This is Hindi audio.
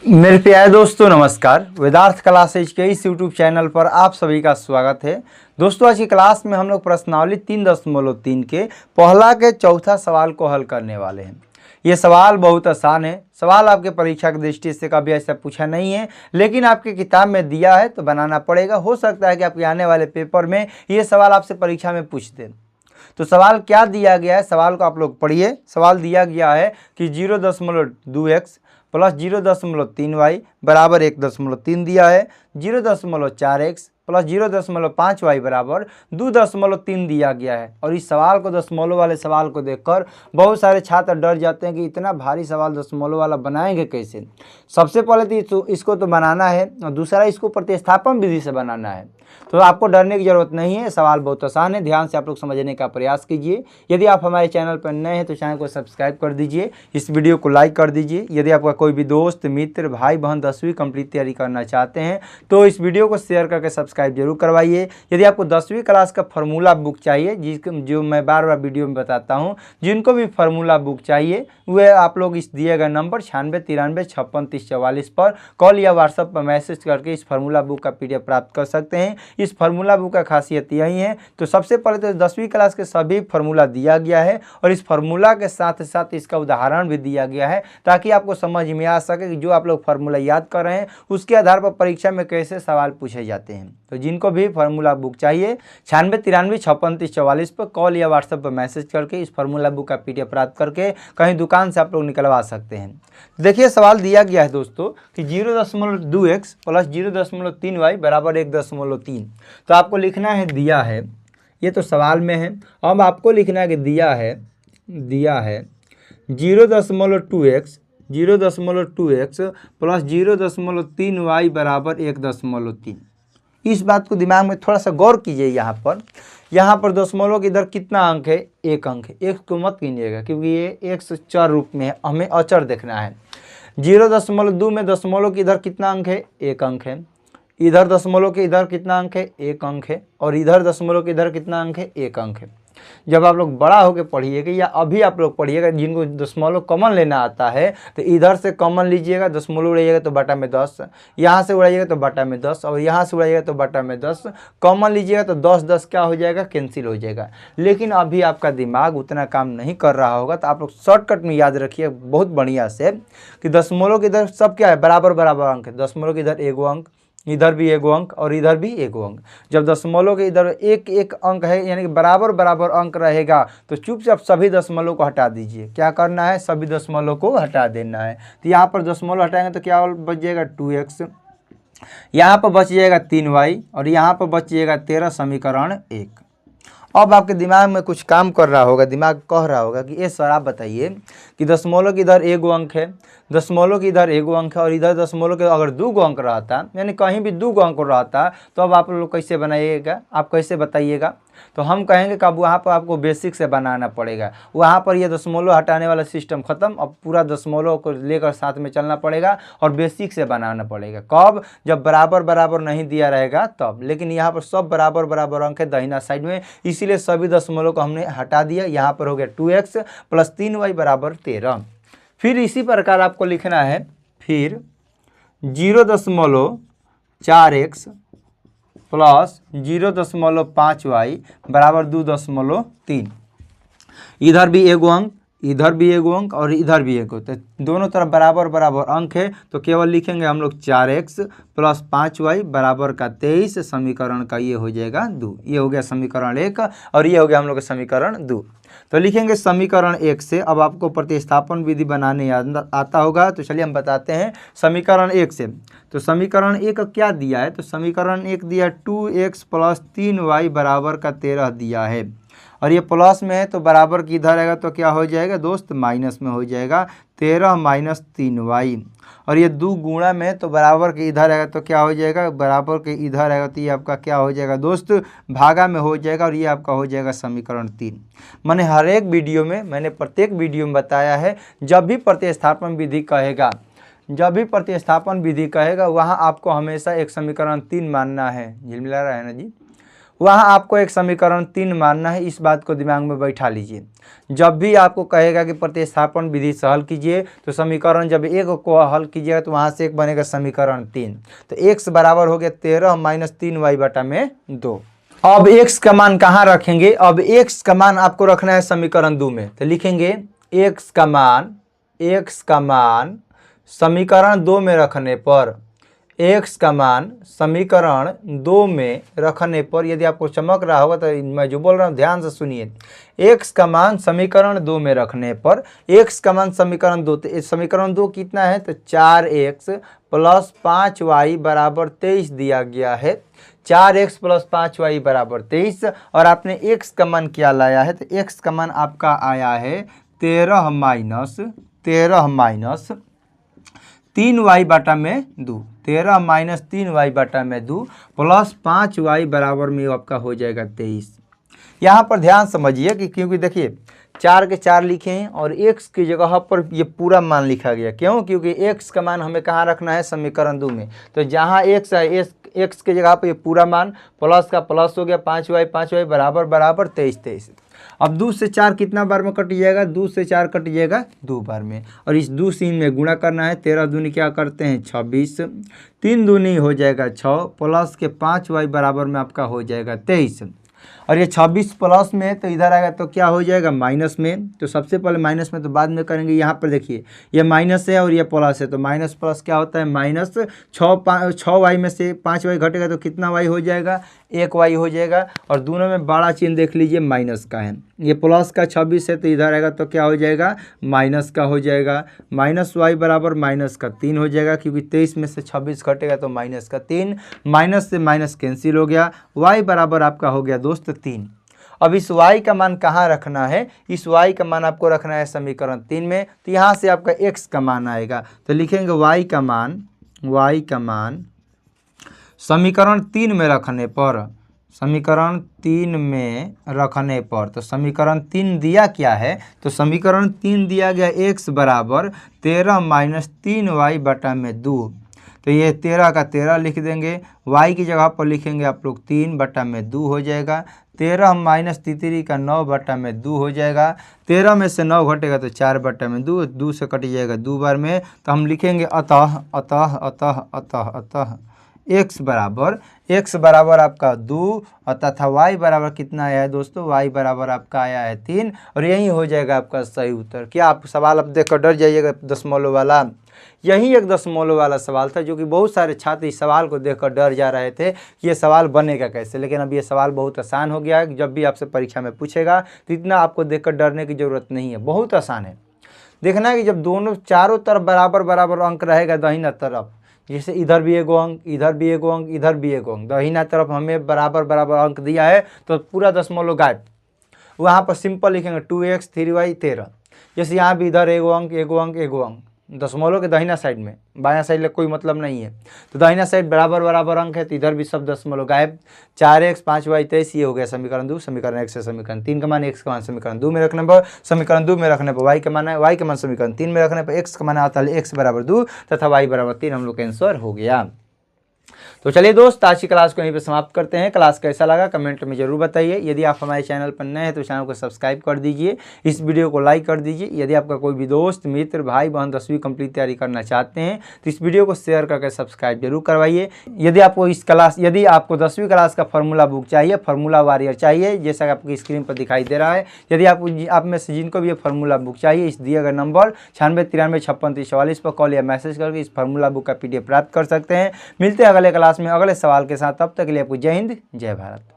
मेरे प्यारे दोस्तों नमस्कार। वेदार्थ क्लासेज के इस यूट्यूब चैनल पर आप सभी का स्वागत है। दोस्तों आज की क्लास में हम लोग प्रश्नावली 3.3 के पहला के चौथा सवाल को हल करने वाले हैं। ये सवाल बहुत आसान है। सवाल आपके परीक्षा की दृष्टि से कभी ऐसा पूछा नहीं है, लेकिन आपकी किताब में दिया है तो बनाना पड़ेगा। हो सकता है कि आपके आने वाले पेपर में ये सवाल आपसे परीक्षा में पूछ दें। तो सवाल क्या दिया गया है, सवाल को आप लोग पढ़िए। सवाल दिया गया है कि 0.2x प्लस 0.3y बराबर 1.3 दिया है। 0.4x प्लस 0.5y बराबर 2.3 दिया गया है। और इस सवाल को दशमलव वाले सवाल को देखकर बहुत सारे छात्र डर जाते हैं कि इतना भारी सवाल दशमलव वाला बनाएंगे कैसे। सबसे पहले तो इसको तो बनाना है और दूसरा इसको प्रतिस्थापन विधि से बनाना है। तो आपको डरने की ज़रूरत नहीं है, सवाल बहुत आसान है। ध्यान से आप लोग समझने का प्रयास कीजिए। यदि आप हमारे चैनल पर नए हैं तो चैनल को सब्सक्राइब कर दीजिए, इस वीडियो को लाइक कर दीजिए। यदि आपका कोई भी दोस्त मित्र भाई बहन 10वीं कंप्लीट तैयारी करना चाहते हैं तो इस वीडियो को शेयर करके सब्सक्राइब जरूर करवाइए। यदि आपको 10वीं क्लास का फार्मूला बुक चाहिए, जो मैं बार बार वीडियो में बताता हूँ, जिनको भी फार्मूला बुक चाहिए वे आप लोग इस दिए गए नंबर 9693563044 पर कॉल या व्हाट्सएप पर मैसेज करके इस फार्मूला बुक का PDF प्राप्त कर सकते हैं। इस फार्मूला बुक का खासियत यही है। तो सबसे पहले तो 10वीं क्लास के सभी फार्मूला दिया गया है और इस फार्मूला के साथ साथ इसका उदाहरण भी दिया गया है, ताकि आपको समझ में आ सके कि जो आप लोग फार्मूला याद कर रहे हैं उसके आधार पर परीक्षा में कैसे सवाल पूछे जाते हैं। तो जिनको भी फार्मूला बुक चाहिए 9693563044 पर कॉल या व्हाट्सएप पर मैसेज करके इस फार्मूला बुक का PDF प्राप्त करके कहीं दुकान से आप लोग निकलवा सकते हैं। देखिए सवाल दिया गया है दोस्तों कि 0.2x प्लस 0.3y बराबर 1.3। तो आपको लिखना है दिया है, ये तो सवाल में है। अब आपको लिखना है कि दिया है 0.2x प्लस 0.3y बराबर 1.3। इस बात को दिमाग में थोड़ा सा गौर कीजिए। यहाँ पर दशमलव के इधर कितना अंक है? एक अंक है। एक को मत कीजिएगा क्योंकि ये एक चर रूप में है, हमें अचर देखना है। 0.2 में दशमलव के इधर कितना अंक है? एक अंक है। इधर दशमलव के इधर कितना अंक है? एक अंक है। और इधर दशमलव के इधर कितना अंक है? एक अंक है। जब आप लोग बड़ा होकर पढ़िएगा या अभी आप लोग पढ़िएगा, जिनको दशमलव कॉमन लेना आता है तो इधर से कॉमन लीजिएगा, दशमलव उड़ाइएगा तो बटा में 10, यहाँ से उड़ाइएगा तो बटा में 10 और यहाँ से उड़ाइएगा तो बटा में 10। कॉमन लीजिएगा तो 10 क्या हो जाएगा? कैंसिल हो जाएगा। लेकिन अभी आपका दिमाग उतना काम नहीं कर रहा होगा, तो आप लोग शॉर्टकट में याद रखिए बहुत बढ़िया से कि दशमलव के इधर सब क्या है? बराबर बराबर अंक है। दशमलव के इधर एगो अंक, इधर भी एगो अंक और इधर भी एगो अंक। जब दशमलव के इधर एक एक अंक है यानी कि बराबर बराबर अंक रहेगा तो चुपचाप सभी दशमलव को हटा दीजिए। क्या करना है? सभी दशमलव को हटा देना है। तो यहाँ पर दशमलव हटाएंगे तो क्या बच जाएगा? 2x। यहाँ पर बच जाएगा 3y और यहाँ पर बच जाएगा 13, समीकरण 1। अब आपके दिमाग में कुछ काम कर रहा होगा, दिमाग कह रहा होगा कि ये सर आप बताइए कि दशमलव के इधर एगो अंक है, दशमलव के इधर एगो अंक है और इधर दशमलव के अगर 2 अंक रहता, यानी कहीं भी 2 अंक रहता, तो अब आप लोग कैसे बनाइएगा? आप कैसे बताइएगा? तो हम कहेंगे कि अब वहाँ पर आपको बेसिक से बनाना पड़ेगा। वहाँ पर ये दशमलव हटाने वाला सिस्टम खत्म, अब पूरा दशमलव को लेकर साथ में चलना पड़ेगा और बेसिक से बनाना पड़ेगा। कब? जब बराबर बराबर नहीं दिया रहेगा तब। लेकिन यहाँ पर सब बराबर बराबर अंक है दाहिना साइड में, इसीलिए सभी दशमलव को हमने हटा दिया। यहाँ पर हो गया 2x प्लस 3y बराबर 13। फिर इसी प्रकार आपको लिखना है फिर 0.4x प्लस 0.5y बराबर 2.3। इधर भी एगो अंक, इधर भी एगो अंक और इधर भी एगो, तो दोनों तरफ बराबर बराबर अंक है। तो केवल लिखेंगे हम लोग 4x प्लस 5y बराबर का 23, समीकरण का ये हो जाएगा 2। ये हो गया समीकरण 1 और ये हो गया हम लोग का समीकरण 2। तो लिखेंगे समीकरण 1 से। अब आपको प्रतिस्थापन विधि बनाने आता होगा, तो चलिए हम बताते हैं समीकरण 1 से। तो समीकरण 1 क्या दिया है? तो समीकरण 1 दिया 2x प्लस 3y बराबर का 13 दिया है और ये प्लस में है तो बराबर की इधर आएगा तो क्या हो जाएगा दोस्त? माइनस में हो जाएगा 13 माइनस 3y। और ये 2 गुणा में तो बराबर के इधर आएगा तो क्या हो जाएगा? बराबर के इधर आएगा तो ये आपका क्या हो जाएगा दोस्त? भागा में हो जाएगा और ये आपका हो जाएगा समीकरण 3। मैंने हर एक वीडियो में, मैंने प्रत्येक वीडियो में बताया है, जब भी प्रतिस्थापन विधि कहेगा वहाँ आपको हमेशा एक समीकरण 3 मानना है। झिलमिला रहा है ना जी? वहाँ आपको एक समीकरण 3 मानना है। इस बात को दिमाग में बैठा लीजिए। जब भी आपको कहेगा कि प्रतिस्थापन विधि से हल कीजिए तो समीकरण जब एक को हल कीजिएगा तो वहाँ से एक बनेगा समीकरण 3। तो x बराबर हो गया 13 माइनस 3y बटा में 2। अब x का मान कहाँ रखेंगे? अब x का मान आपको रखना है समीकरण 2 में। तो लिखेंगे x का मान समीकरण 2 में रखने पर, x का मान समीकरण 2 में रखने पर, यदि आपको चमक रहा होगा तो मैं जो बोल रहा हूँ ध्यान से सुनिए। x का मान समीकरण 2 में रखने पर, x का मान समीकरण 2, तो समीकरण 2 कितना है? तो 4x प्लस 5y बराबर 23 दिया गया है। 4x प्लस 5y बराबर 23 और आपने x का मान क्या लाया है? तो x का मान आपका आया है 13 माइनस 3y बटा में 2। 13 माइनस 3y बटा में 2 प्लस 5y बराबर में आपका हो जाएगा 23। यहाँ पर ध्यान समझिए कि क्योंकि देखिए 4 के 4 लिखे हैं और x की जगह पर ये पूरा मान लिखा गया। क्यों? क्योंकि x का मान हमें कहाँ रखना है? समीकरण 2 में। तो जहाँ x है x की जगह पर ये पूरा मान, प्लस का प्लस हो गया 5y बराबर 23। अब 2 से 4 कितना बार में कट जाएगा? 2 से 4 कट जाएगा 2 बार में। और इस 2 से में गुणा करना है। 13 दूनी क्या करते हैं? 26। 3 दूनी हो जाएगा 6 प्लस के 5y बराबर में आपका हो जाएगा 23। और ये 26 प्लस में तो इधर आएगा तो क्या हो जाएगा? माइनस में। तो सबसे पहले माइनस में तो बाद में करेंगे। यहाँ पर देखिए ये माइनस है और ये प्लस है, तो माइनस प्लस क्या होता है? माइनस। 6y में से 5y घटेगा तो कितना y हो जाएगा? 1y हो जाएगा। और दोनों में बड़ा चिन्ह देख लीजिए माइनस का है। ये प्लस का 26 है तो इधर आएगा तो क्या हो जाएगा? माइनस का हो जाएगा। माइनस y बराबर माइनस का 3 हो जाएगा, क्योंकि 23 में से 26 घटेगा तो माइनस का 3। माइनस से माइनस कैंसिल हो गया। y बराबर आपका हो गया दोस्त 3। अब इस y का मान कहाँ रखना है? इस y का मान आपको रखना है समीकरण 3 में। तो यहाँ से आपका x का मान आएगा। तो लिखेंगे y का मान समीकरण 3 में रखने पर, तो समीकरण 3 दिया क्या है? तो समीकरण 3 दिया गया x बराबर 13 माइनस 3y बटा में 2। तो ये 13 का 13 लिख देंगे, y की जगह पर लिखेंगे आप लोग 3 बटा में 2 हो जाएगा। 13 माइनस 3 का 9 बटा में 2 हो जाएगा। 13 में से 9 घटेगा तो 4 बटा में 2, 2 से कट जाएगा 2 बार में। तो हम लिखेंगे अतः x बराबर आपका 2 तथा y बराबर कितना आया है दोस्तों? y बराबर आपका आया है 3 और यही हो जाएगा आपका सही उत्तर। क्या आप सवाल अब देखकर डर जाइएगा दशमलव वाला? यही एक दशमलव वाला सवाल था जो कि बहुत सारे छात्र इस सवाल को देखकर डर जा रहे थे कि ये सवाल बनेगा कैसे। लेकिन अब ये सवाल बहुत आसान हो गया है। जब भी आपसे परीक्षा में पूछेगा तो इतना आपको देखकर डरने की ज़रूरत नहीं है, बहुत आसान है। देखना है कि जब दोनों चारों तरफ बराबर अंक रहेगा दाहिना तरफ, जैसे इधर भी एगो अंक, इधर भी एगो अंक, इधर भी एगो अंक, दाहिना तरफ हमें बराबर अंक दिया है तो पूरा दशमलव गायब। वहाँ पर सिंपल लिखेंगे 2x 3y 13। जैसे यहाँ भी इधर एगो अंक, दशमलव के दाहिना साइड में, बायां साइड में कोई मतलब नहीं है। तो दाहिना साइड बराबर अंक है तो इधर भी सब दशमलव गायब। 4x 5y 23 ये हो गया समीकरण 2। समीकरण 1 से समीकरण 3 का मान, x का मान समीकरण 2 में रखने पर, समीकरण 2 में रखने पर y का मान है, y का मान समीकरण 3 में रखने पर x का मान आता है x बराबर 2 तथा y बराबर 3। हम लोग का आंसर हो गया। तो चलिए दोस्त आज की क्लास को यहीं पे समाप्त करते हैं। क्लास कैसा लगा कमेंट में जरूर बताइए। यदि आप हमारे चैनल पर नए हैं तो चैनल को सब्सक्राइब कर दीजिए, इस वीडियो को लाइक कर दीजिए। यदि आपका कोई भी दोस्त मित्र भाई बहन 10वीं कंप्लीट तैयारी करना चाहते हैं तो इस वीडियो को शेयर करके सब्सक्राइब जरूर करवाइए। यदि आपको यदि आपको 10वीं क्लास का फार्मूला बुक चाहिए, फार्मूला वॉरियर चाहिए, जैसा कि आपकी स्क्रीन पर दिखाई दे रहा है, यदि आप में से जिनको भी ये फार्मूला बुक चाहिए इस दिए गए नंबर 9693564344 पर कॉल या मैसेज करके इस फार्मूला बुक का PDF प्राप्त कर सकते हैं। मिलते हैं अगले क्लास में अगले सवाल के साथ। तब तक के लिए आपको जय हिंद जय भारत।